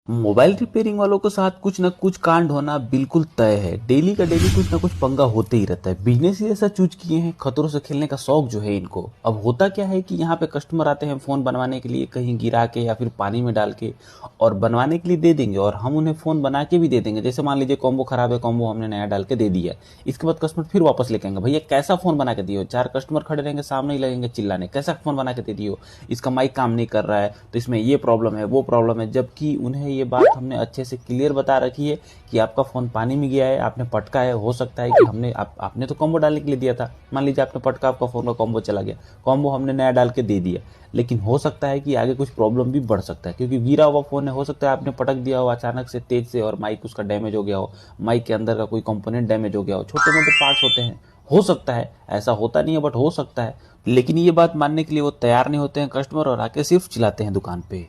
Mobile repairing वालों के साथ कुछ ना कुछ कांड होना बिल्कुल तय है। डेली का डेली कुछ ना कुछ पंगा होते ही रहता है। बिजनेस ही ऐसा चूज किए हैं, खतरों से खेलने का शौक जो है इनको। अब होता क्या है कि यहाँ पे कस्टमर आते हैं फोन बनवाने के लिए, कहीं गिरा के या फिर पानी में डाल के, और बनवाने के लिए दे देंगे और हम उन्हें फोन बना के भी दे देंगे। जैसे मान लीजिए कॉम्बो खराब है, कॉम्बो हमने नया डाल के दे दिया, इसके बाद कस्टमर फिर वापस लेके आएंगे, भैया कैसा फोन बना के दियो। चार कस्टमर खड़े रहेंगे, सामने ही लगेंगे चिल्लाने, कैसा फोन बना के दे दियो, इसका माइक काम नहीं कर रहा है, तो इसमें ये प्रॉब्लम है वो प्रॉब्लम है। जबकि उन्हें ये बात हमने अच्छे से क्लियर बता रखी है कि आपका फ़ोन पानी में गया है, आपने पटका है, हो सकता है कि आपने तो कॉम्बो डालने के लिए दिया था, मान लीजिए आपने पटका, आपका फ़ोन का कॉम्बो चला गया, कॉम्बो हमने नया डाल के दे दिया, लेकिन हो सकता है कि आगे कुछ प्रॉब्लम भी बढ़ सकता है, क्योंकि गिरा हुआ फ़ोन है, हो सकता है आपने पटक दिया हो अचानक से तेज से और माइक उसका डैमेज हो गया हो, माइक के अंदर का कोई कंपोनेंट डैमेज हो गया हो, छोटे मोटे पार्ट्स होते हैं, हो सकता है, ऐसा होता नहीं है बट हो सकता है। लेकिन ये बात मानने के लिए वो तैयार नहीं होते हैं कस्टमर, और आके सिर्फ चिल्लाते हैं दुकान पे।